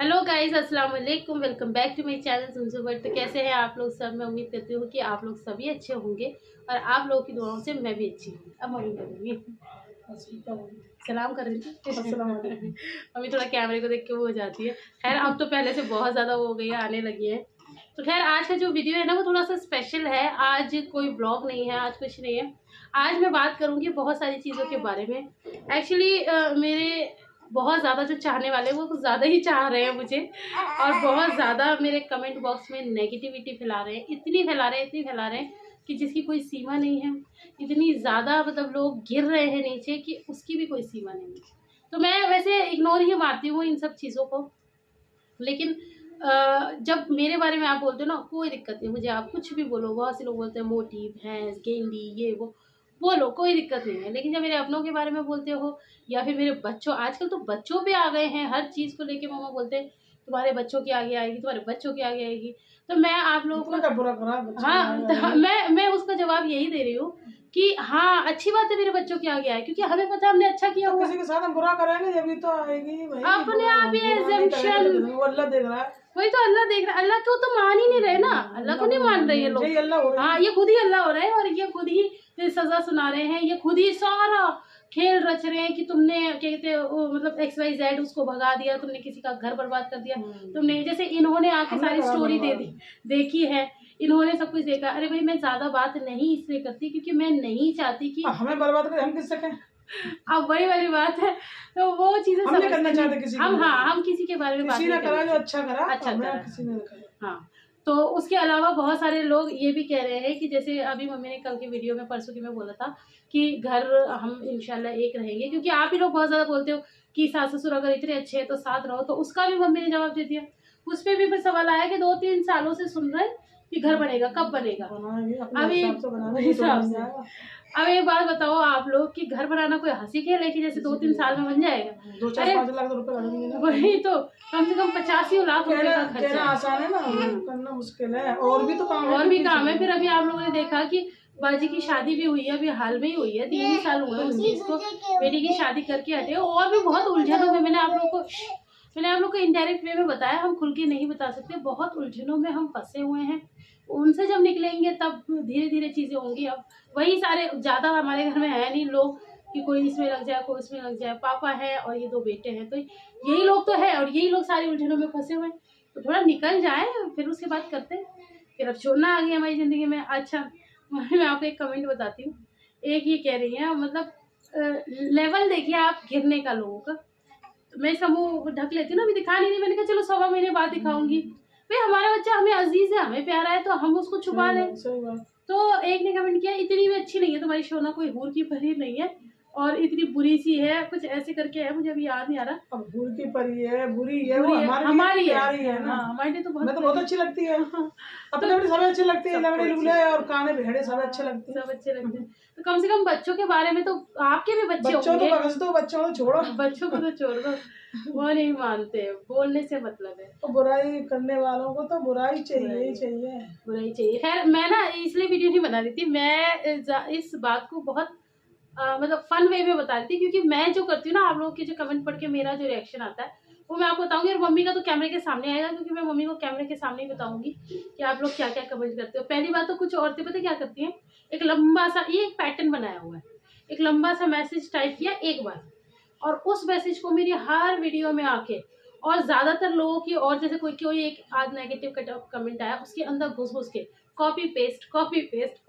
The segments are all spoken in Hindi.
हेलो गाइस, अस्सलाम वालेकुम। Welcome back to my channel सुनसो वर्ड। तो कैसे हैं आप लोग सब? मैं उम्मीद करती हूँ कि आप लोग सभी अच्छे होंगे और आप लोगों की दुआओं से मैं भी अच्छी हूँ। अब मम्मी करूँगी, सलाम कर रही थी। मम्मी थोड़ा कैमरे को देख के वो हो जाती है। खैर, अब तो पहले से बहुत ज़्यादा वो हो गई है, आने लगी है। तो खैर, आज का जो वीडियो है ना, वो थोड़ा सा स्पेशल है। आज कोई ब्लॉग नहीं है, आज कुछ नहीं है। आज मैं बात करूँगी बहुत सारी चीज़ों के बारे में। एक्चुअली मेरे बहुत ज़्यादा जो चाहने वाले हैं वो कुछ ज़्यादा ही चाह रहे हैं मुझे, और बहुत ज़्यादा मेरे कमेंट बॉक्स में नेगेटिविटी फैला रहे हैं। इतनी फैला रहे हैं, इतनी फैला रहे हैं कि जिसकी कोई सीमा नहीं है। इतनी ज़्यादा मतलब लोग गिर रहे हैं नीचे कि उसकी भी कोई सीमा नहीं है। तो मैं वैसे इग्नोर ही मारती हूँ इन सब चीज़ों को, लेकिन जब मेरे बारे में आप बोलते हो ना, कोई दिक्कत नहीं मुझे, आप कुछ भी बोलो। बहुत से लोग बोलते हैं मोटी भैंस, गेंडी, ये वो, बोलो, कोई दिक्कत नहीं है। लेकिन जब मेरे अपनों के बारे में बोलते हो या फिर मेरे बच्चों, आजकल तो बच्चों पे आ गए हैं, हर चीज़ को लेके मम्मा बोलते हैं तुम्हारे बच्चों की आगे आएगी, तुम्हारे बच्चों की आगे आएगी। तो मैं आप लोगों को बुरा करा बच्चों हाँ, ने आगे मैं उसका जवाब यही दे रही हूँ कि हाँ, अच्छी बात है मेरे बच्चों के आगे आए, क्योंकि हमें पता है हमने अच्छा किया तो हुआ। किसी के साथ हम बुरा करेंगे जब भी तो आएगी भाई। अपने आप ही बुरा नहीं करेंगे तो एग्जाम्पशन, वो अल्लाह देख रहा है। वही तो अल्लाह देख रहा है। अल्लाह को तो मान ही नहीं रहे ना, अल्लाह को नहीं मान रहे ये लोग। यही अल्लाह हो रहा हाँ, है। ये खुद ही अल्लाह हो रहे हैं और ये खुद ही सजा सुना रहे हैं। ये खुद ही सारा खेल रच रहे हैं कि तुमने क्या कहते हैं मतलब XYZ उसको भगा दिया, तुमने किसी का घर बर्बाद कर दिया, तुमने जैसे इन्होंने आके सारी स्टोरी देखी है, इन्होंने सब कुछ देखा। अरे भाई, मैं ज्यादा बात नहीं इसलिए करती क्योंकि मैं नहीं चाहती कि हमें बर्बाद करें, हम किस सके। अब वही वाली बात है। तो वो चीजें हम नहीं करना चाहते किसी हम, हाँ, हम किसी के बारे में बात किसी नहीं ने करा करना जो अच्छा करा, अच्छा करा। किसी ने करा। हाँ, तो उसके अलावा बहुत सारे लोग ये भी कह रहे हैं कि जैसे अभी मम्मी ने कल की वीडियो में, परसों की में बोला था कि घर हम इंशाल्लाह एक रहेंगे, क्योंकि आप ही लोग बहुत ज्यादा बोलते हो कि सास ससुर अगर इतने अच्छे हैं तो साथ रहो। तो उसका भी मम्मी ने जवाब दे दिया। उस पर भी फिर सवाल आया कि 2-3 सालों से सुन रहे हैं कि घर बनेगा, कब बनेगा? अभी हिसाब से अब एक बात बताओ आप लोग कि घर बनाना कोई हंसी खेल है कि जैसे 2-3 साल में बन जाएगा? 2-4-5 लाख रुपए लगेंगे ना। वही तो, कम से कम 85 लाख रुपए का खर्चा है। आसान है ना, करना मुश्किल है। और भी तो काम है, और भी काम है। फिर अभी आप लोगों ने देखा कि बाजी की शादी भी हुई है, अभी हाल में ही हुई है, 3 साल हुए उस चीज को, बेटी की शादी करके हटे। और भी बहुत उलझनों में मैंने आप लोग को इनडायरेक्ट वे में बताया, हम खुल के नहीं बता सकते। बहुत उलझनों में हम फंसे हुए हैं, उनसे जब निकलेंगे तब धीरे धीरे चीजें होंगी। अब वही सारे, ज्यादा हमारे घर में है नहीं लोग कि कोई इसमें लग जाए, कोई इसमें लग जाए। पापा है और ये 2 बेटे हैं, तो यही लोग तो है और यही लोग सारी उलझनों में फंसे हुए हैं। तो थोड़ा निकल जाए, फिर उसके बाद करते हैं। फिर अब छोड़ना आ गया हमारी जिंदगी में। अच्छा, मैं आपको एक कमेंट बताती हूँ। एक ये कह रही है, मतलब लेवल देखिए आप गिरने का लोगों का। तो मैं समूह ढक लेती हूँ ना, अभी दिखा नहीं रही, मैंने कहा चलो 1.25 महीने बाद दिखाऊंगी। भाई, हमारा बच्चा हमें अजीज है, हमें प्यारा है, तो हम उसको छुपा लें। तो एक ने कमेंट किया, इतनी भी अच्छी नहीं है तुम्हारी शोना, कोई हूर की परी नहीं है और इतनी बुरी सी है, कुछ ऐसे करके है, मुझे अभी याद नहीं आ रहा। अब हूर की परी है, बुरी है, वो हमारी प्यारी है ना। हमारे लिए तो बहुत अच्छी लगती है। अपने अपने सब अच्छे लगते हैं, लंगड़े लुगड़े और काने भेड़े सब अच्छे लगते हैं, सब अच्छे लगते हैं। तो कम से कम बच्चों के बारे में तो, आपके भी बच्चे होंगे। बच्चों को छोड़ो, बच्चों को तो छोड़ दो, वो नहीं मानते, बोलने से मतलब है। तो बुराई करने वालों को तो बुराई चाहिए ही चाहिए, बुराई चाहिए। खैर, मैं ना इसलिए वीडियो नहीं बना रही थी, मैं इस बात को बहुत मतलब फन वे में बता रही थी, क्योंकि मैं जो करती हूँ ना, आप लोगों के जो कमेंट पढ़ के मेरा जो रिएक्शन आता है वो मैं आपको बताऊंगी। और मम्मी का तो कैमरे के सामने आएगा, क्योंकि मैं मम्मी को कैमरे के सामने ही बताऊंगी कि आप लोग क्या क्या कमेंट करते हो। पहली बात तो कुछ औरतें पता क्या करती हैं, एक लंबा सा, ये एक पैटर्न बनाया हुआ है, एक लंबा सा मैसेज टाइप किया एक बार, और उस मैसेज को मेरी हर वीडियो में आके, और ज्यादातर लोगों की, और जैसे कोई एक आज नेगेटिव कमेंट आया, उसके अंदर घुस घुस के कॉपी पेस्ट,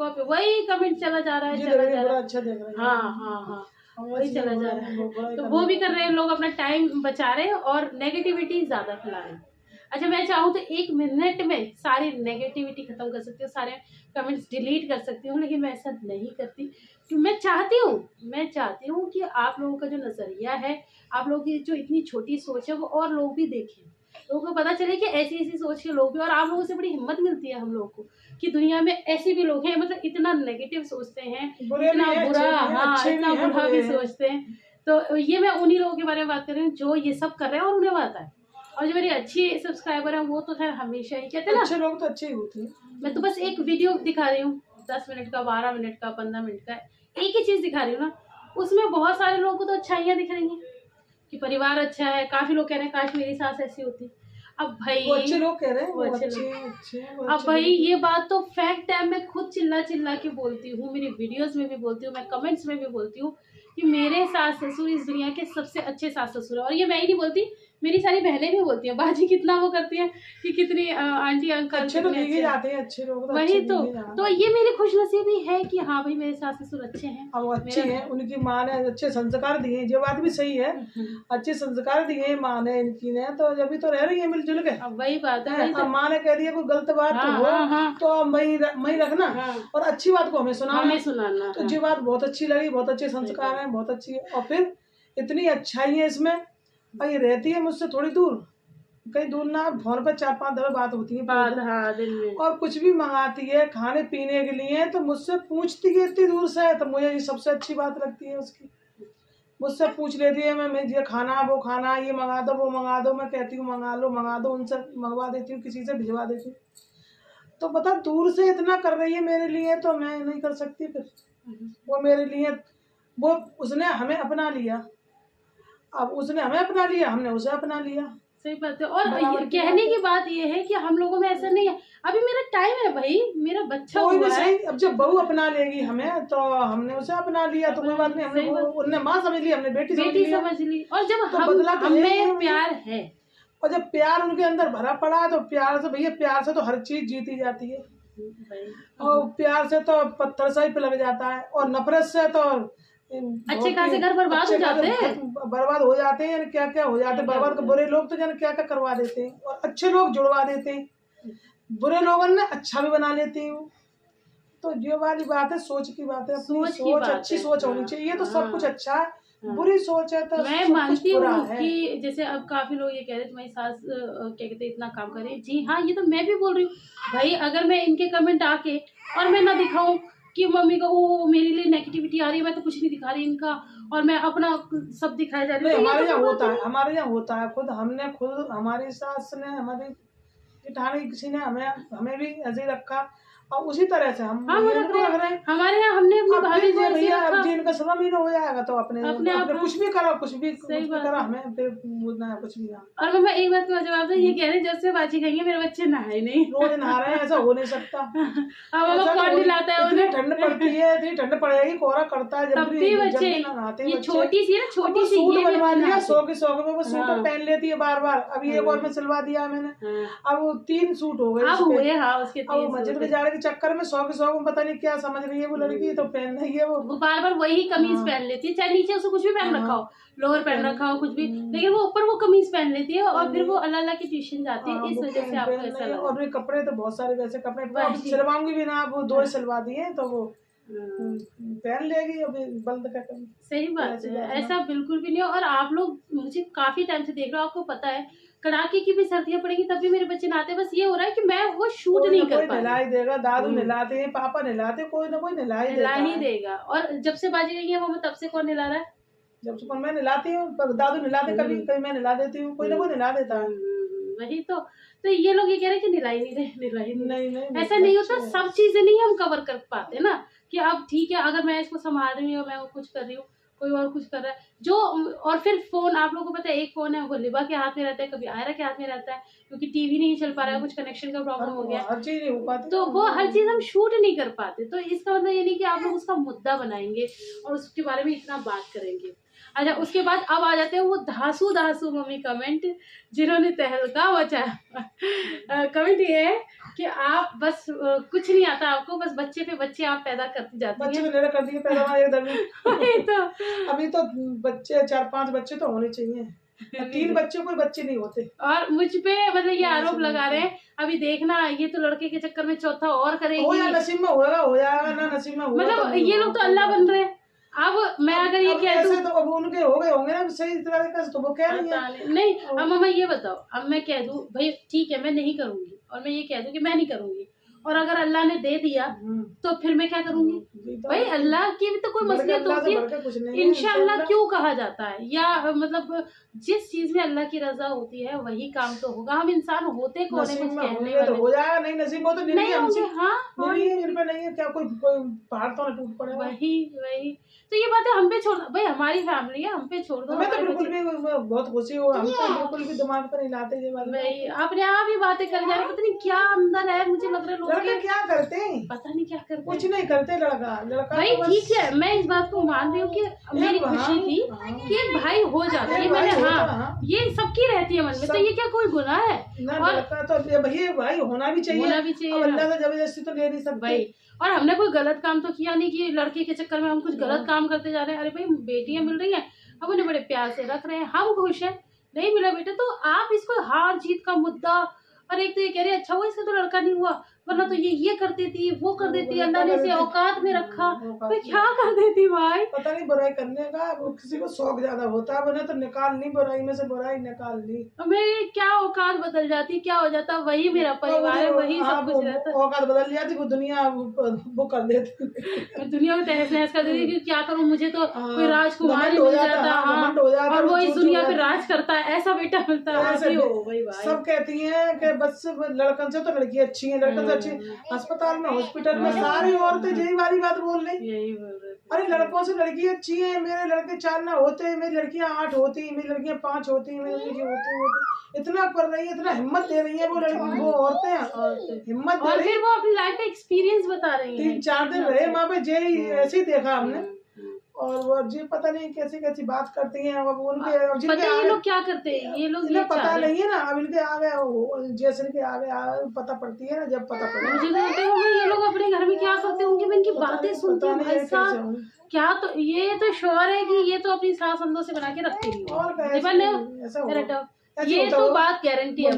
वही कमेंट चला जा रहा है, चला जा रहा है। अच्छा देख रहे हैं। हाँ, वही चला जा रहा है। तो वो भी कर रहे हैं लोग, अपना टाइम बचा रहे हैं और नेगेटिविटी ज्यादा फैला रहे हैं। अच्छा, मैं चाहूँ तो 1 मिनट में सारी नेगेटिविटी खत्म कर सकती हूँ, सारे कमेंट्स डिलीट कर सकती हूँ, लेकिन मैं ऐसा नहीं करती। क्योंकि मैं चाहती हूँ कि आप लोगों का जो नजरिया है, आप लोगों की जो इतनी छोटी सोच है, वो और लोग भी देखें, लोगों को पता चले कि ऐसी ऐसी सोच के लोग भी। और आप लोगों से बड़ी हिम्मत मिलती है हम लोगों को कि दुनिया में ऐसे भी लोग हैं, मतलब इतना नेगेटिव सोचते हैं, इतना बुरा, हाँ, इतना बुरा भी सोचते हैं। तो ये मैं उन्हीं लोगों के बारे में बात कर रही हूँ जो ये सब कर रहे हैं और उन्हें पता है। और जो मेरी अच्छी सब्सक्राइबर है वो तो खैर हमेशा ही कहते हैं ना, अच्छे लोग तो अच्छे ही होते हैं। मैं तो बस एक वीडियो दिखा रही हूँ, 10 मिनट का, 12 मिनट का, 15 मिनट का, एक ही चीज दिखा रही हूँ ना, उसमें बहुत सारे लोगों को तो अच्छाइयाँ दिख रही हैं, कि परिवार अच्छा है। काफी लोग कह रहे हैं काश मेरी सास ऐसी होती। अब भाई वो अच्छे लोग कह रहे हैं, वो वो अच्छे अच्छे वो अब अच्छे भाई लोग। ये बात तो फैक्ट है। मैं खुद चिल्ला चिल्ला के बोलती हूँ, मेरी वीडियोस में भी बोलती हूँ, मैं कमेंट्स में भी बोलती हूँ कि मेरे सास ससुर इस दुनिया के सबसे अच्छे सास ससुर है। और ये मैं ही नहीं बोलती, मेरी सारी बहनें भी बोलती हैं। बाजी कितना वो करती हैं कि कितनी आंटी अंकल अच्छे तो कितने दिखे अच्छे हैं। जाते हैं, अच्छे लोग तो वही अच्छे तो दिखे जाते तो हैं। ये मेरी खुशनसीबी है कि हाँ भाई मेरे सास ससुर अच्छे हैं। अब वो अच्छी मेरा है, उनकी माँ ने अच्छे संस्कार दिए, ये बात भी सही है। अच्छे संस्कार दिए माँ ने, इनकी ने, तो जब तो रह रही है मिलजुल के। अब वही बात है, वही अब तो। माँ ने कह दिया कोई गलत बात तो हाँ हो हाँ हाँ तो अब वही रखना, हाँ, और अच्छी बात को हमें सुनाना। हमें सुनाना। तो हाँ ये बात बहुत अच्छी लगी, बहुत अच्छे संस्कार हैं, बहुत अच्छी है। और फिर इतनी अच्छाई है इसमें। भाई रहती है मुझसे थोड़ी दूर, कहीं दूर ना, फोन पर 4-5 दफे बात होती है पूरे बात, दिन। हाँ दिन में। और कुछ भी मंगाती है खाने पीने के लिए तो मुझसे पूछती है इतनी दूर से, तो मुझे ये सबसे अच्छी बात लगती है उसकी। मुझसे पूछ लेती है, मैं ये खाना वो खाना, ये मंगा दो वो मंगा दो, मैं कहती हूँ मंगा दो, उनसे मंगवा देती हूँ, किसी से भिजवा देती हूँ। तो बता, दूर से इतना कर रही है मेरे लिए, तो मैं नहीं कर सकती फिर? वो मेरे लिए, वो उसने हमें अपना लिया, अब उसने हमें अपना लिया, हमने उसे अपना लिया। सही बात है। और बराबर की कहने बात की बात ये है कि हम लोगों में ऐसा नहीं है। अभी मेरा टाइम है भाई, मेरा बच्चा कोई भी हुआ है। सही, अब जब बहू अपना लेगी हमें तो हमने उसे अपना लिया, तो कोई बात नहीं, हमने सही बात। उनने माँ समझ ली, हमने बेटी समझ लिया। समझ ली। और जब तो बदला तो है ही है हमें भैया। प्यार है, और जब प्यार उनके अंदर भरा पड़ा है तो प्यार से, भैया प्यार से तो हर चीज जीती जाती है। और प्यार से तो पत्थर सा ही पिघल जाता है, और नफरत से तो अच्छे खासे घर बर्बाद हो जाते हैं। बर्बाद हो जाते हैं, क्या क्या हो जाते हैं बर्बाद। बुरे लोग तो जाने क्या क्या करवा देते हैं, और अच्छे लोग जुड़वा देते हैं, बुरे लोगों ने अच्छा भी बना लेते हैं। तो ये वाली बात है, सोच की बात है, अपनी सोच अच्छी सोच होनी चाहिए, तो सब कुछ अच्छा है। बुरी सोच है तो मैं सब मानती कुछ बुरा हूँ है। कि जैसे अब काफी लोग ये कह रहे हैं तुम्हारी सास क्या कहते हैं इतना काम करे। जी हाँ, ये तो मैं भी बोल रही हूँ भाई। अगर मैं इनके कमेंट आके और मैं ना दिखाऊं कि मम्मी का वो मेरे लिए नेगेटिविटी आ रही है, मैं तो कुछ नहीं दिखा रही इनका, और मैं अपना सब दिखाई जा रही हूँ। हमारे यहाँ होता है, हमारे यहाँ होता है, खुद हमारी सास ने, हमारी जेठानी किसी ने हमें हमें भी ऐसे ही रखा, और उसी तरह से हम हाँ, रख रहे हैं। हमारे यहाँ हमने अपनी भाभी अब जैसे भैया रखा। अब जिनका 16 महीना हो जाएगा तो अपने अपने आप कुछ भी करो, कुछ भी बात करो, है। हमें फिर बोलना है कुछ भी ना। और मम्मा एक बात का जवाब दे, ये कह रहे जब से बाजी खाएंगे मेरे बच्चे नहाए नहीं। रोज नहा रहे हैं, ऐसा हो नहीं सकता। अब मम्मा कौन दिलाता है इतनी उन्हें? ठंड पड़ती है, इतनी ठंड पड़ेगी, कोहरा करता है, तब भी बच्चे, ये छोटी सी ना, छोटी सी सूट ये बनवा लिया, 100 के 100 में वो सूट हाँ। पहन लेती है बार बार। अभी एक और में सिलवा दिया मैंने, अब वो 3 सूट हो गए अब उसके। हुए, हाँ उसके अब वो मस्जिद में जाने के चक्कर में 100 के 100 में पता नहीं क्या समझ रही है वो लड़की, तो पहन रही है वो बार बार वही कमीज हाँ। पहन लेती है, चाहे नीचे उसको कुछ भी पहन रखा हो, लोअर पहन रखा हो कुछ भी, लेकिन वो ऊपर वो कमीज पहन लेती है और फिर वो अल्लाह अल्लाह की ट्यूशन जाती है। इस वजह से आपको ऐसा लगा। और भी कपड़े तो बहुत सारे वैसे कपड़े वही। सिलवाऊंगी भी ना, वो 2 सिलवा दिए तो वो पहन लेगी अभी बंद कर। सही बात है, ऐसा बिल्कुल भी नहीं। और आप लोग मुझे काफी टाइम से देख रहे हो, आपको पता है कड़ाके की भी सर्दियां पड़ेंगी तब भी मेरे बच्चे नहाते हैं। बस ये हो रहा है कि मैं वो शूट नहीं कर पा रही। नहलाई देगा, दादू नहलाते हैं, पापा नहलाते, कोई ना कोई नहलाई नहला देता ही है। देगा। और जब से बाजी गई है मम्मा तब से कौन नहला रहा है? जब से मैं नहलाती हूँ, दादू नहलाते, कभी कभी मैं नहला देती हूँ, कोई ना कोई नहला देता है। वही तो ये लोग ये कह रहे हैं कि निलाई नहीं रहे, निलाई नहीं। नहीं ऐसा नहीं होता, सब चीजें नहीं हम कवर कर पाते ना, कि अब ठीक है अगर मैं इसको संभाल रही हूँ, मैं कुछ कर रही हूँ, कोई और कुछ कर रहा है जो। और फिर फोन, आप लोगों को पता है एक फोन है वो लिबा के हाथ में रहता है, कभी आयरा के हाथ में रहता है, क्योंकि टीवी नहीं चल पा रहा है, कुछ कनेक्शन का प्रॉब्लम हो गया, हर चीज नहीं हो पाती, तो वो हर चीज हम शूट नहीं कर पाते। तो इसका मतलब ये नहीं कि आप लोग उसका मुद्दा बनाएंगे और उसके बारे में इतना बात करेंगे। अच्छा, उसके बाद अब आ जाते हैं वो धासू धासू मम्मी कमेंट, जिन्होंने तहलका मचाया। कमेंट ये है कि आप बस कुछ नहीं आता आपको, बस बच्चे पे बच्चे आप पैदा करती जाती बच्चे हैं। तो मेरा कर दिए पैदा एकदम वही तो अभी तो बच्चे 4-5 बच्चे तो होने चाहिए, 3 बच्चे कोई बच्चे नहीं होते। और मुझ पे मतलब ये आरोप लगा रहे हैं, अभी देखना ये तो लड़के के चक्कर में चौथा और करेगी। हो या नसीब में होगा, हो जाएगा, ना नसीब में होगा मतलब ये लोग तो अल्लाह बन रहे हैं। अब मैं अगर ये कह दूं तो अब उनके हो गए होंगे ना सही तरीके से, तो वो कह रही है नहीं। अब मम्मा ये बताओ, अब मैं कह दूं भाई ठीक है मैं नहीं करूंगी, और मैं ये कह दूं कि मैं नहीं करूंगी, और अगर अल्लाह ने दे दिया तो फिर मैं क्या करूंगी भाई? अल्लाह की भी तो कोई मसलियत होती है। इंशाअल्लाह क्यों कहा जाता है? या मतलब जिस चीज में अल्लाह की रजा होती है वही काम तो होगा। हम इंसान होते कौन है, कुछ कहने वाले हो जाएगा, नहीं नसीब हो तो नहीं होंगे। हाँ नहीं है, क्या कोई पहाड़ तो न टूट पड़ेगा। वही तो ये बातें हम पे छोड़ भाई, हमारी फैमिली है, हम पे छोड़ दो। मैं तो बिल्कुल भी बहुत खुशी हूँ, हम तो बिल्कुल भी दिमाग पर नहीं लाते ये वाली। भाई अपने आप ही बातें कर जा रहे, पता नहीं क्या अंदर है। मुझे लग रहा है लड़के क्या करते हैं, पता नहीं क्या करते, कुछ नहीं करते। लड़का भाई ठीक है, मैं इस बात को मान रही हूँ कि मेरी खुशी थी कि एक भाई हो जाता है। मैंने हाँ ये सबकी रहती है मन में, तो ये क्या कोई गुनाह है? और लड़का तो भाई होना भी चाहिए। अल्लाह से जबरदस्ती तो ले नहीं सकते। और हमने कोई गलत काम तो किया नहीं कि लड़के के चक्कर में हम कुछ गलत काम करते जा रहे हैं। अरे भाई बेटियां मिल रही हैं, हम उन्हें बड़े प्यार से रख रहे हैं, हम खुश हैं। नहीं मिला बेटा तो आप इसको हार जीत का मुद्दा, और एक तो ये कह रहे अच्छा हुआ इससे तो लड़का नहीं हुआ, वरना तो ये कर देती वो कर देती, अल्लाह ने इसे औकात में रखा तो क्या कर देती भाई। पता नहीं बुराई करने का वो किसी को शौक ज्यादा होता है, बने तो निकाल ली बुराई में से बुराई निकाल ली। मेरी क्या औकात बदल जाती, क्या हो जाता, वही मेरा परिवार है, वही सब कुछ रहता। औकात बदल जाती, वो दुनिया वो कर देती, दुनिया में तहस नहस कर देती कि क्या करूं, मुझे तो कोई राजकुमार ही मिल जाता। हाँ और वो इस दुनिया पे राज करता है, ऐसा बेटा मिलता है। सब कहती हैं कि बस लड़कन से तो लड़की अच्छी है, लड़कन से अच्छी। अस्पताल में हॉस्पिटल में सारी औरतें यही वाली बात बोल रही, अरे लड़कों से लड़की अच्छी है, मेरे लड़के 4 ना होते, मेरी लड़कियां 8 होती, मेरी लड़कियां 5 होती, मेरी लड़कियां होती। इतना कर रही है, इतना हिम्मत दे रही है वो लड़की, वो औरतें हिम्मत दे रही है। वो अपनी लाइफ का एक्सपीरियंस बता रही है। 3-4 दिन रहे वहाँ पे, यही ऐसे ही देखा हमने। और वो जी पता नहीं कैसी कैसी बात करती हैं। अब उनके ये लोग क्या करते हैं, ये लोग इन्हें पता नहीं है ना। अब इनके आगे जैसे के आगे पता पड़ती है ना, जब पता पड़े। मुझे तो लगता है ये लोग अपने घर में क्या करते होंगे, मैं इनकी बातें सुनती हूँ भाई साहब। क्या तो ये तो श्योर है कि ये तो अपनी सास अंदों से बना के रखती है, ये तो बात गारंटी है।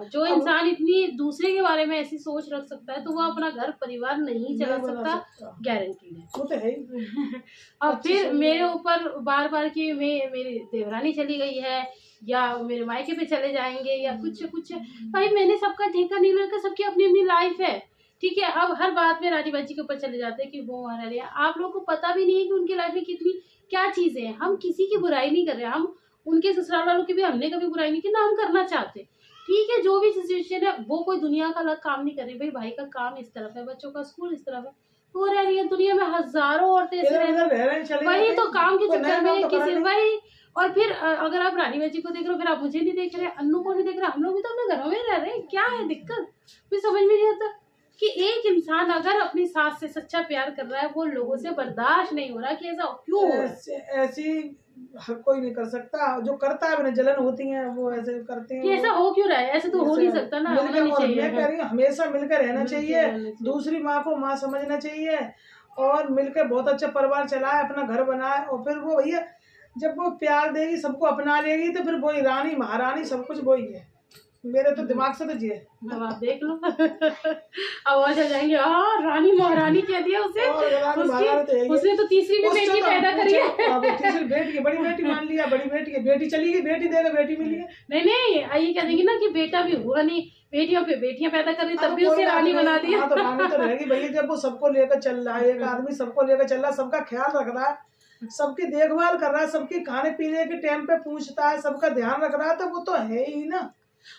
जो इंसान इतनी दूसरे के बारे में ऐसी सोच रख सकता है तो वो अपना घर परिवार नहीं चला सकता, गारंटी है। वो तो है ही। और फिर मेरे ऊपर बार बार की मेरी देवरानी चली गई है या मेरे मायके पे चले जाएंगे या कुछ भाई मैंने सबका ठेका नहीं लेकर, सबकी अपनी अपनी लाइफ है, ठीक है। अब हर बात में रानी बाजी के ऊपर चले जाते हैं कि वो हमारे लिए, आप लोगों को पता भी नहीं है कि उनकी लाइफ में कितनी क्या चीजें हैं। हम किसी की बुराई नहीं कर रहे, हम उनके ससुराल वालों की भी हमने कभी बुराई नहीं की, ना हम करना चाहते, ठीक है। जो भी सिचुएशन है वो कोई दुनिया का अलग काम नहीं कर रही। भाई का काम इस तरफ है, बच्चों का स्कूल इस तरफ है, तो रह रही है दुनिया में हजारों औरतें वही तो काम के चक्कर में किसी वही। और फिर अगर आप रानी बाजी को देख रहे हो, फिर आप मुझे नहीं देख रहे, अन्नू को नहीं देख रहे, हम लोग भी तो अपने घरों में रह रहे हैं, क्या है दिक्कत? मुझे समझ में नहीं आता कि एक इंसान अगर अपनी सास से सच्चा प्यार कर रहा है, वो लोगों से बर्दाश्त नहीं हो रहा कि ऐसा क्यों हो। ऐसी हर कोई नहीं कर सकता, जो करता है उन्हें जलन होती है, वो ऐसे करते हैं। ऐसा हो क्यों रहा है? ऐसे तो हो नहीं सकता ना, होना नहीं चाहिए। मैं कह रही हूँ हमेशा मिलकर रहना चाहिए, दूसरी माँ को माँ समझना चाहिए और मिलकर बहुत अच्छा परिवार चलाए, अपना घर बनाए। और फिर वो भैया जब वो प्यार देगी, सबको अपना लेगी, तो फिर वही रानी महारानी सब कुछ वही है। मेरे तो दिमाग से तो जी है। अब आप देख लो अब और चल जाएंगे, रानी महारानी कह दिया उसे, उसने तो तीसरी भी बेटी पैदा करी है। तीसरी बेटी, बड़ी बेटी मान लिया, बड़ी बेटी है, बेटी चली गई, बेटी देगा, बेटी मिली है। नहीं ये कह देंगे ना कि बेटा भी हुआ नहीं, बेटियों पे बेटियां पैदा कर रही, तब भी उसे रानी बना दिया। तो रानी तो रहेगी भैया, जब वो सबको लेकर चल रहा है, एक आदमी सबको लेकर चल रहा है, सबका ख्याल रख रहा है, सबकी देखभाल कर रहा है, सबकी खाने पीने के टाइम पे पूछता है, सबका ध्यान रख रहा है, तो वो तो है ही ना।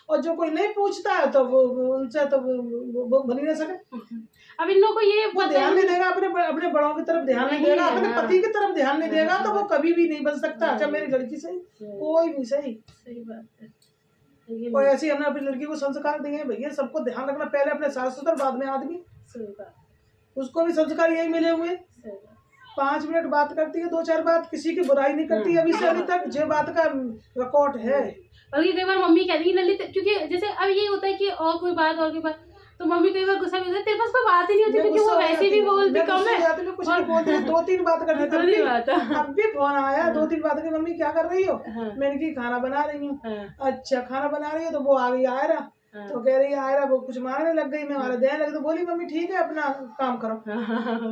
और जो कोई नहीं पूछता है तो वो उनसे तो वो बन ही नहीं सके। अब इन लोगों को ये वो ध्यान नहीं देगा, अपने बड़ों की तरफ ध्यान नहीं देगा, अपने पति की तरफ ध्यान नहीं देगा, तो वो कभी भी नहीं बन सकता। अच्छा मेरी लड़की सही, कोई भी सही बात है। और ऐसे हमने अपनी लड़की को संस्कार दिए भैया, सबको ध्यान रखना, पहले अपने सास ससुर, बाद में आदमी। उसको भी संस्कार यही मिले हुए। 5 मिनट बात करती है, 2-4 बात, किसी की बुराई नहीं करती अभी से अभी तक, जो बात का रिकॉर्ड है। बल्कि कई बार मम्मी कहती है ललित, क्योंकि जैसे अब ये होता है कि और कोई बात तो मम्मी कई बार गुस्सा भी होता है, तेरे पास कोई बात ही नहीं होती, क्योंकि वो वैसे भी बोलती कम है, कुछ नहीं बोलती, 2-3 बात करती। अब भी फोन आया, 2-3 बात की, मम्मी क्या कर रही हो? मैंने की खाना बना रही हूँ। अच्छा खाना बना रही हो, तो वो आ गई आयरा, तो कह रही है आयरा वो कुछ मांगने लग गई, मैं हमारा देने लगी तो बोली मम्मी ठीक है अपना काम करो।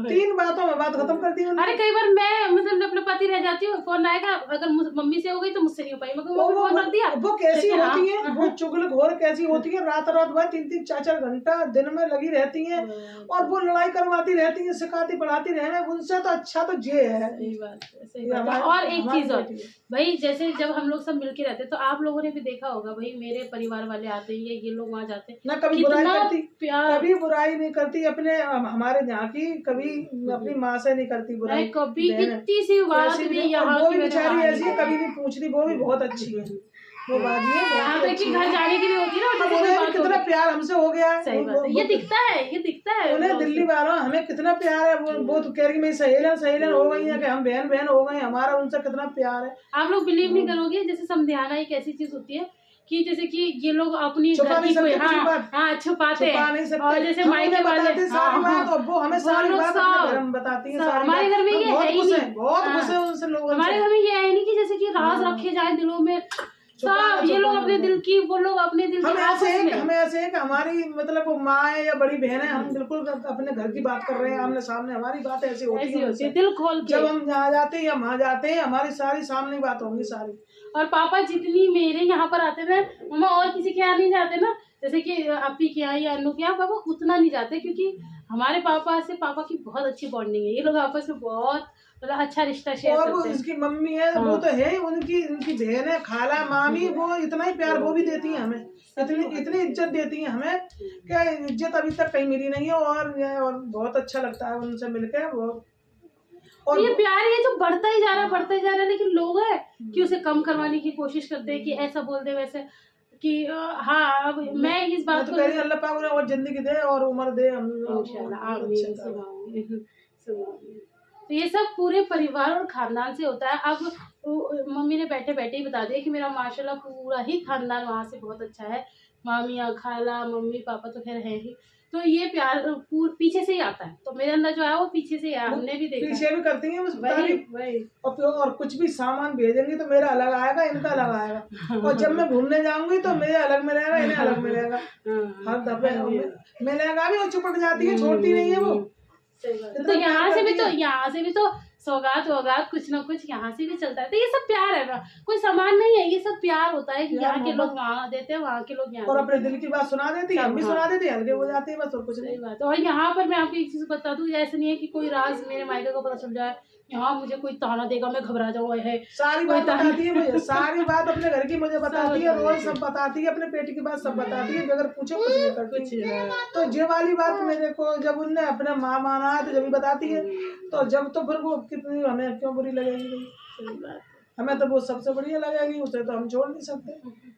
3 बातों में बात खत्म कर दी उन्होंने। अरे कई बार मैं मतलब अपने पति रह जाती हूँ, फोन आएगा अगर मम्मी से हो गई तो मुझसे नहीं हो पाई, मगर फोन कर दिया। वो कैसी होती है, वो चुगलखोर कैसी होती है, रात भर 3-3 4-4 घंटा दिन में लगी रहती है और वो लड़ाई करवाती रहती है, सिखाती पढ़ाती रहे, उनसे तो अच्छा तो ये है। सही बात है। और एक चीज और भाई, जैसे जब हम लोग सब मिलके रहते तो आप लोगों ने भी देखा होगा भाई, मेरे परिवार वाले आते हैं, ये लोग वहाँ जाते हैं ना, कभी बुराई करती, कभी बुराई नहीं करती अपने हमारे यहाँ की, कभी अपनी माँ से नहीं करती बुराई, कभी इतनी सी बात भी यहाँ वो भी बेचारी ऐसी है, कभी नहीं पूछती, वो भी बहुत अच्छी है वो बाजी है। यहाँ तक कि घर जाने की भी होती है ना, कितना प्यार हमसे हो गया है। सही बात है, ये दिखता है उन्हें दिल्ली वालों हमें कितना प्यार है, वो तो कह रही मेरी सहेलियां हो गई है कि हम बहन हो गए, हमारा उनसे कितना प्यार है। आप लोग बिलीव नहीं करोगे, जैसे समझाना एक ऐसी चीज होती है कि जैसे कि ये लोग अपनी घर की कोई छुपाते हैं, और जैसे मायके वाले सारी बात वो हमें सारी बात बताती है। हमारे घर में ये है ही नहीं, बहुत गुस्से उनसे लोग, हमारे घर में ये है नहीं कि जैसे कि राज रखे जाए दिलों में, सब ये लोग अपने दिल की, वो लोग अपने दिल की। हमें ऐसे है कि हमारी मतलब वो माँ है या बड़ी बहन है, हम बिल्कुल अपने घर की बात कर रहे हैं, आमने सामने हमारी बात ऐसी होती है दिल खोल के। जब हम यहाँ जाते हैं या वहाँ जाते हैं हमारी सारी सामने बात होंगी सारी। और पापा जितनी मेरे यहाँ पर आते थे, मम्मा और किसी के यहाँ नहीं जाते ना, जैसे कि आपी के यहाँ या अन्नू के यहाँ, पापा उतना नहीं जाते, क्योंकि हमारे पापा से पापा की बहुत अच्छी बॉन्डिंग है, ये लोग आपस में बहुत मतलब अच्छा रिश्ता शेयर करते हैं। और वो इसकी मम्मी है वो तो है, उनकी बहन है, खाला मामी, वो इतना ही प्यार वो भी देती है हमें, इतनी इज्जत देती है हमें, क्या इज्जत अभी तक कहीं मिली नहीं है। और बहुत अच्छा लगता है उनसे मिलकर वो, और ये प्यार ये जो बढ़ता ही जा रहा है, लेकिन लोग है कि उसे कम करवाने की कोशिश करते हैं कि ऐसा बोल दे वैसे कि हाँ। अब मैं इस बात को अल्लाह पाक उन्हें और जिंदगी दे और उम्र दे इंशाल्लाह, आमीन। तो ये सब पूरे परिवार और खानदान से होता है। अब मम्मी ने बैठे बैठे ही बता दिया कि मेरा माशाल्लाह पूरा ही खानदान वहाँ से बहुत अच्छा है, मामियाँ, खाला, मम्मी पापा तो खैर है ही, तो ये प्यार पीछे से ही आता है, तो मेरे अंदर जो है वो पीछे से आया, हमने भी देखा, पीछे भी करती हैं वही। और कुछ भी सामान भेजेंगे तो मेरा अलग आएगा, इनका अलग आएगा, और जब मैं घूमने जाऊंगी तो मेरे अलग में रहेगा, इन्हें अलग में रहेगा, हर दफे मिलेगा भी, और चुपट जाती है, छोड़ती नहीं है वो। तो यहाँ से भी तो सौगात वौगात कुछ ना कुछ यहाँ से भी चलता है, तो ये सब प्यार है ना, कोई सामान नहीं है, ये सब प्यार होता है कि यहाँ के लोग वहाँ देते हैं, वहाँ के लोग यहाँ, और अपने दिल की बात सुना देती है, हम भी सुना देती है, हल्के हो जाते हैं बस, और कुछ नहीं बात। और यहाँ पर मैं आपको एक चीज बता दूं, ऐसा नहीं है कि कोई राज मेरे मायके को पता चल जाए, यहाँ मुझे कोई ताना देगा मैं घबरा जाऊँ, है सारी बात बताती है मुझे, सारी बात अपने घर की मुझे बताती है, रोज सब बताती है, अपने पेट की बात सब बताती है, बगैर पूछे कुछ नहीं करती। तो ये वाली बात मेरे को जब उनने अपने माँ माना है तो जब भी बताती है, तो जब तो फिर वो कितनी हमें क्यों बुरी लगेगी, हमें तो वो सबसे बढ़िया लगेगी, उसे तो हम छोड़ नहीं सकते।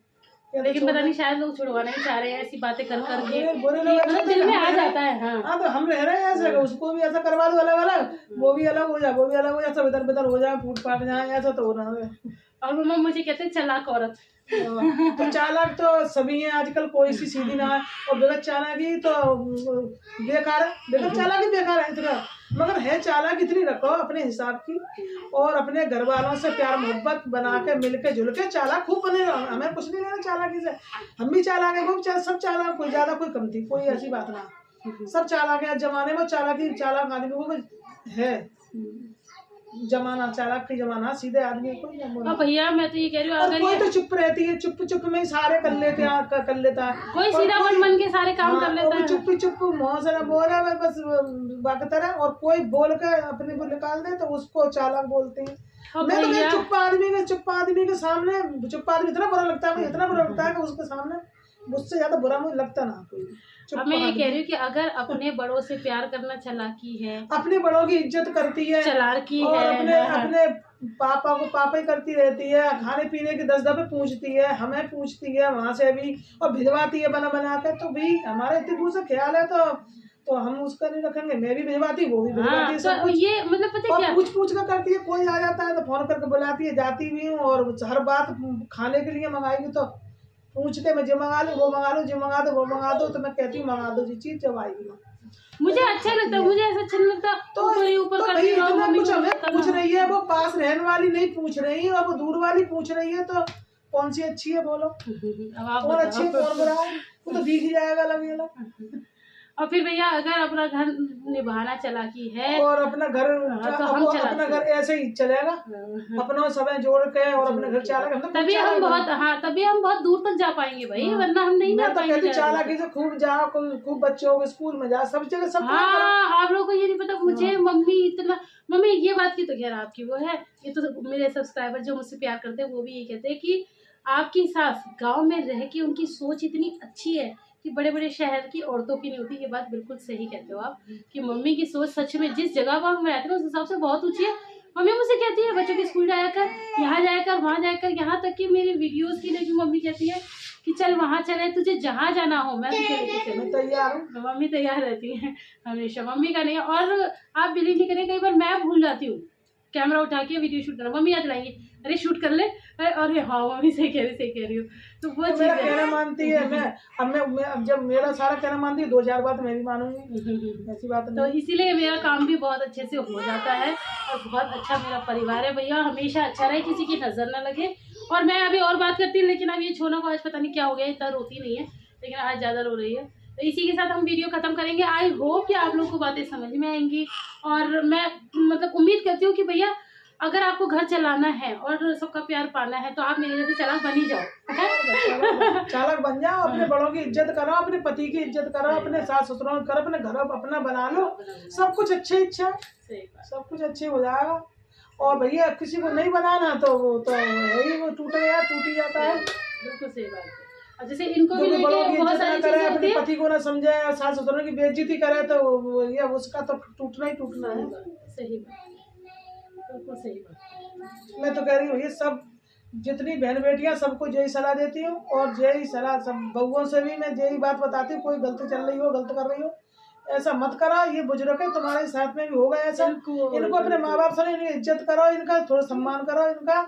लेकिन पता नहीं शायद लोग छुड़वाना ही चाह रहे हैं, ऐसी बातें कर करके मतलब दिल में आ जाता है। हाँ तो हम रह रहे हैं ऐसे, उसको भी ऐसा करवा दो अलग अलग, वो भी अलग हो जाए, वो भी अलग हो जाए, सब इधर उधर हो जाए, फूट फाट जाए, ऐसा तो हो रहा है। और मम्मा मुझे कहते हैं चालाक औरत, तो चालाक तो सभी हैं आजकल, कोई सी सीधी ना है, और बेगत चालाकी तो बेकार है, बेगत चालाकी बेकार है इतना, मगर है चालाक इतनी रखो अपने हिसाब की, और अपने घर वालों से प्यार मोहब्बत बना के मिल के जुल के चालाक खूब बने रहो, हमें कुछ नहीं लेना चालाकी से, हम भी चालाक है, वो भी सब चालाक, कोई ज्यादा कोई कम थी, कोई ऐसी बात ना, सब चालाक है जमाने में, चालाकी चालाक आदमी को है, जमाना चालाक की जमाना, सीधे आदमी को भैया मैं तो ये कह रही हूँ, अगर कोई तो चुप रहती है, चुप में सारे कर लेता है, कोई सीधा मन के सारे काम कर लेता है, चुप मुँह से ना बोला बस बाकतर है, और कोई बोल कर अपने को निकाल दे तो उसको चालाक बोलते हैं। मैं तो चुप आदमी के सामने, चुप आदमी इतना बुरा लगता है, इतना बुरा लगता है कि उसके सामने मुझसे ज्यादा बुरा मुझे लगता ना कोई। अब मैं ये कह रही हूँ कि अगर अपने बड़ों से प्यार करना चालाकी है, अपने बड़ों की इज्जत करती है, चालाकी और है, अपने पापा को पापा ही करती रहती है, खाने पीने के 10 दफे पूछती है, हमें पूछती है वहाँ से भी, और भिजवाती है बना के, तो भी हमारे इतने दूर से ख्याल है तो हम उसका नहीं रखेंगे, मैं भी भिजवाती, वो भी भिजवाती है, सब ये मतलब पता क्या पूछ कर करती है, कोई आ जाता है तो फोन करके बुलाती है, जाती भी हूँ, और हर बात खाने के लिए मंगाएगी तो पूछ के मैं जो मंगा लूँ वो मंगा लूँ, जो मंगा दो वो मंगा दो, तो मैं कहती हूँ मंगा दो जी चीज जब आएगी। मुझे अच्छा लगता है, मुझे ऐसा अच्छा नहीं लगता तो इतना कुछ हमें पूछ रही है, वो पास रहने वाली नहीं पूछ रही है, और वो दूर वाली पूछ रही है, तो कौन सी अच्छी है बोलो, अब आप कौन अच्छी है कौन बुरा है, वो तो दिख ही जाएगा अलग अलग। और फिर भैया अगर अपना घर निभाना चालाकी है और अपना घर तो हम अपना घर ऐसे ही चलेगा, अपना समय जोड़ के और अपने घर चालक, हम तो तभी हम बहुत, हाँ तभी हम बहुत दूर तक जा पाएंगे भाई, वरना हम नहीं जा मैं तो पाएंगे। कहती चालाकी से खूब जाओ, खूब बच्चों को स्कूल में जा, सब जगह सब। हाँ आप लोगों को ये नहीं पता, मुझे मम्मी इतना, मम्मी ये बात की तो खैर आपकी वो है, ये तो मेरे सब्सक्राइबर जो मुझसे प्यार करते हैं वो भी ये कहते हैं कि आपकी सास गांव में रह के उनकी सोच इतनी अच्छी है कि बड़े बड़े शहर की औरतों की नहीं होती। ये बात बिल्कुल सही कहते हो आप कि मम्मी की सोच सच में जिस जगह पर हम रहते हैं उस हिसाब से बहुत ऊंची है। मम्मी मुझसे कहती है बच्चों के स्कूल जाया कर, यहाँ जाया कर, वहाँ जाया कर, यहाँ तक कि मेरी वीडियोस के लिए भी मम्मी कहती है कि चल वहाँ चले, तुझे जहाँ जाना हो मैं तुझे लेके चलूँ, तैयार हूँ। मम्मी तैयार रहती है हमेशा, मम्मी का नहीं। और आप बिलीव नहीं करें, कई बार मैं भूल जाती हूँ कैमरा उठा के वीडियो शूट करना, मम्मी याद लाएंगी, अरे शूट कर ले, अरे हाँ मम्मी सही कह रही हो। तो वो तो मेरा कहना मानती है, मैं अब जब मेरा सारा कहना मानती है 2000 बात मैं भी मानूंगी, ऐसी बात नहीं। तो इसीलिए मेरा काम भी बहुत अच्छे से हो जाता है और बहुत अच्छा मेरा परिवार है भैया, हमेशा अच्छा रहे, किसी की नजर ना लगे। और मैं अभी और बात करती हूँ, लेकिन अब ये छोना को आज पता नहीं क्या हो गया, इतना रोती नहीं है लेकिन आज ज़्यादा रो रही है। तो इसी के साथ हम वीडियो खत्म करेंगे। आई होप कि आप लोगों को बातें समझ में आएंगी, और मैं मतलब उम्मीद करती हूँ कि भैया अगर आपको घर चलाना है और सबका प्यार पाना है तो आप मेरे जैसे चालाक बन ही जाओ। चालाक बन जाओ, अपने बड़ों की इज्जत करो, अपने पति की इज्जत करो, अपने सास ससुरों की करो, अपने घर अपना बना लो, सब कुछ अच्छे इच्छा, सब कुछ अच्छे हो जाएगा। और भैया किसी को नहीं बनाना तो वो तो है ही, वो टूट गया टूट ही जाता है। बिल्कुल सही बात है। जैसे इनको भी बड़ों की बहुत इज्जत ना सारी करे, चीजें होती अपने है। पति को ना समझे, सास ससुरों की बेइज्जती करे तो ये उसका तो टूटना ही टूटना है। सही बात, बिल्कुल सही बात। मैं तो कह रही हूँ ये सब जितनी बहन बेटियां सबको यही सलाह देती हूँ, और यही सलाह सब बउओं से भी मैं यही बात बताती हूँ, कोई गलती चल रही हो, गलत कर रही हो, ऐसा मत करो। ये बुजुर्ग है तुम्हारे साथ में भी होगा ऐसा, इनको अपने माँ बाप से इनकी इज्जत करो, इनका थोड़ा सम्मान करो, इनका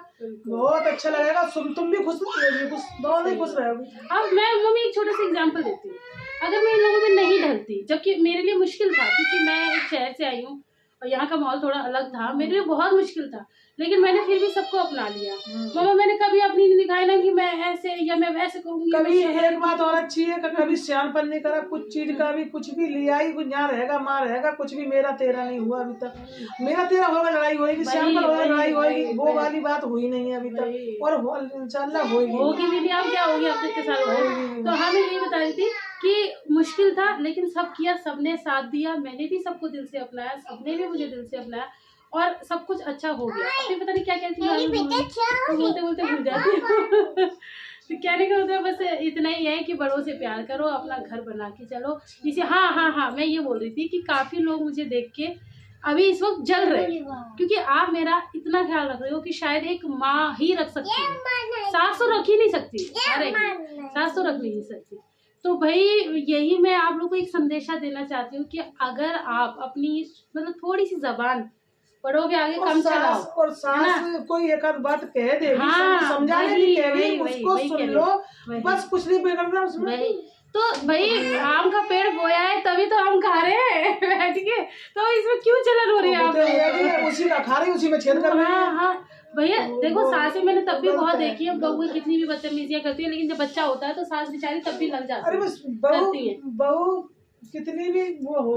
बहुत अच्छा लगेगा, तुम भी खुश रहोगी, दोनों ही खुश रहोगी। अब मैं मम्मी एक छोटा सा एग्जांपल देती हूँ, अगर मैं इन लोगों में नहीं ढलती, जबकि मेरे लिए मुश्किल था क्योंकि मैं एक शहर से आई हूँ और यहाँ का माहौल थोड़ा अलग था, मेरे लिए बहुत मुश्किल था, लेकिन मैंने फिर भी सबको अपना लिया। मामा मैंने कभी अपनी नहीं दिखाया ना कि मैं ऐसे या मैं वैसे करूँगी। कभी एक बात और अच्छी है कि कभी सियानपन नहीं करा, कुछ चीज का भी कुछ भी ले आई, कुछ यहाँ रहेगा माँ रहेगा, कुछ भी मेरा तेरा नहीं हुआ अभी तक। मेरा तेरा होगा लड़ाई होगी, सियानपन होगा लड़ाई होगी, वो वाली बात हुई नहीं है अभी तक, और इंशाल्लाह होगी भी नहीं। अब क्या होगी, अब कितने साल होगी। तो हमें ये बता रही थी कि मुश्किल था लेकिन सब किया, सबने साथ दिया, मैंने भी सबको दिल से अपनाया, सबने भी मुझे दिल से अपनाया और सब कुछ अच्छा हो गया। अभी पता नहीं क्या कहती हूँ, बोलते बोलते भूल जाती हूँ। तो कहने का मतलब बस इतना ही है कि बड़ों से प्यार करो, अपना घर बना के चलो। इसे हाँ मैं ये बोल रही थी कि काफी लोग मुझे देख के अभी इस वक्त जल रहे क्योंकि आप मेरा इतना ख्याल रख रहे हो कि शायद एक माँ ही रख सकती है, सास तो रख ही नहीं सकती, अरे सास तो रख नहीं सकती। तो भाई यही मैं आप लोग को एक संदेशा देना चाहती हूँ कि अगर आप अपनी मतलब थोड़ी सी जबान बड़ों के आगे कम चलाओ, और सास कोई एक आध बात कह देगी, समझाने की कहेगी, उसको सुन लो, बस कुछ नहीं बिगड़ना उसमें। तो भाई आम का पेड़ बोया है तभी तो आम खा रहे हैं बैठ के, तो इसमें क्यों जलन हो रही है आप? उसी का खा रही, उसी में छेद कर रही है। हाँ भैया देखो, सासें मैंने तब भी बहुत देखी है, बहू कितनी भी बदतमीजियां करती है, लेकिन जब बच्चा होता है तो सास बेचारी तब भी लग जाती है। अरे बस बहू कितनी भी वो हो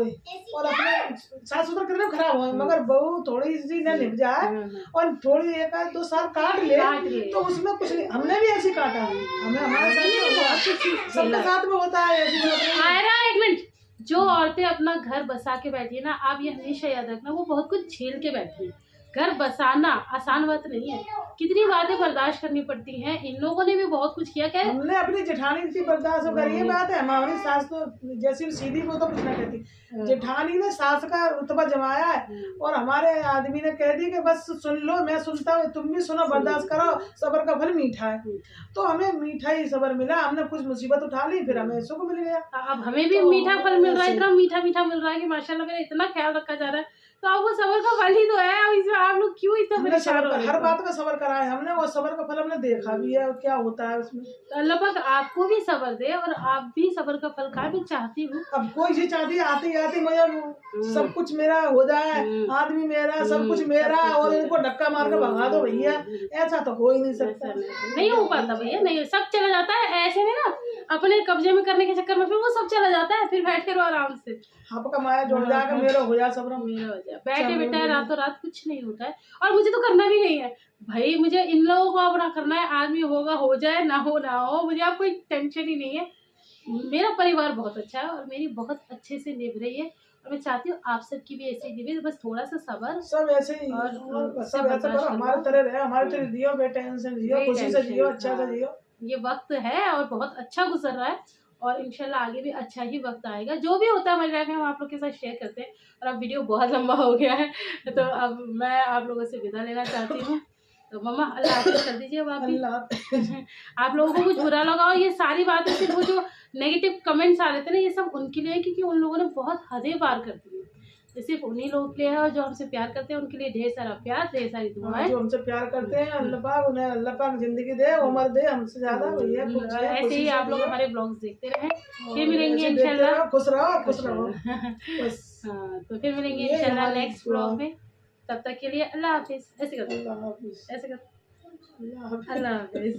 और अपने सास ससुर कितने खराब हो, मगर बहू थोड़ी सी न निभ जाए और थोड़ी एक आध 2 साल काट ले तो उसमें कुछ नहीं। हमने भी ऐसी काटा, हमें हमारे साथ सबके साथ में होता है ऐसी बात। आयरा एक मिनट, जो औरतें अपना घर बसा के बैठी है ना, आप ये हमेशा याद रखना, वो बहुत कुछ झेल के बैठी है। घर बसाना आसान बात नहीं है, कितनी बातें बर्दाश्त करनी पड़ती हैं। इन लोगों ने भी बहुत कुछ किया। क्या हमने अपनी जेठानी से बर्दाश्त करी है, बात है हमारी सास तो जैसी सीधी वो तो कुछ ना कहती, जेठानी ने सास का रुतबा जमाया है और हमारे आदमी ने कह दी कि बस सुन लो, मैं सुनता हूँ, तुम भी सुनो, बर्दाश्त करो, सबर का फल मीठा है। तो हमें मीठा ही सबर मिला, हमने कुछ मुसीबत उठा ली, फिर हमें सुख मिल गया। अब हमें भी मीठा फल मिल रहा है, इतना मीठा मिल रहा है कि माशाल्लाह मेरा इतना ख्याल रखा जा रहा है। तो अब वो सबर का फल ही तो है। अब इसमें आप लोग क्यों इतना हमने परेशान हो रहे हर हो? बात का सबर करा है हमने, और सबर का फल हमने देखा भी है, और क्या होता है उसमें। तो अल्लाह पाक आपको भी सबर दे और आप भी सबर का फल खाए। मैं चाहती हूँ अब कोई चीज चाहती है आती आती मुझे सब कुछ मेरा हो जाए, आदमी मेरा सब कुछ मेरा, और इनको धक्का मार के भगा दो भैया, ऐसा तो हो ही नहीं सकता। नहीं हो पाता भैया, नहीं सब चला जाता है ऐसे में ना, अपने कब्जे में करने के चक्कर में फिर वो सब चला जाता है। फिर बैठे रहो आराम से, आपका माया जुड़ जाकर मेरा हो जा सब। मेरा हो जाए बैठे बैठे रातों रात कुछ नहीं होता है। और मुझे तो करना भी नहीं है भाई, मुझे इन लोगों को अपना करना है। आदमी होगा हो जाए, ना हो, मुझे अब कोई टेंशन ही नहीं है। मेरा परिवार बहुत अच्छा है और मेरी बहुत अच्छे से निभ रही है, और मैं चाहती हूँ आप सबकी भी ऐसे ही निभे। बस थोड़ा सा सबर, सब ऐसे ही और सब ऐसे करो, हमारे तरह रहे, हमारे तरह जियो, बेटेंशन जियो, खुशी से जियो, अच्छा से जियो। ये वक्त है और बहुत अच्छा गुजर रहा है, और इंशाल्लाह आगे भी अच्छा ही वक्त आएगा। जो भी होता है हमारी लाइफ में हम आप लोग के साथ शेयर करते हैं। और अब वीडियो बहुत लंबा हो गया है, तो अब मैं आप लोगों से विदा लेना चाहती हूँ। तो मम्मा अल्लाह हाफ़िज़ कर दीजिए। अब आप भी आप लोगों को कुछ बुरा लगा, और ये सारी बातें सिर्फ वो जो नेगेटिव कमेंट्स आ रहे थे ना, ये सब उनके लिए है, क्योंकि उन लोगों ने बहुत हदें पार कर दी है। ये सिर्फ उन्हीं लोगों के लिए है, और जो हमसे प्यार करते हैं उनके लिए ढेर सारा प्यार, ढेर सारी दुआएं। जो हमसे प्यार करते हैं अल्लाह पाक उन्हें अल्लाह पाक जिंदगी दे, उम्र दे हमसे ज्यादा भैया। ऐसे ही आप लोग हमारे ब्लॉग्स देखते रहें, फिर मिलेंगे ऐसे इंशाल्लाह। देखते रहो, खुश रहो खुश रहो बस। हाँ, तो फिर मिलेंगे ये इंशाल्लाह हमारी नेक्स्ट ब्लॉग में। तब तक के लिए अल्लाह हाफिज। ऐसे कर, अल्लाह हाफिज। ऐसे कर, अल्लाह हाफिज। अल्लाह हाफिज।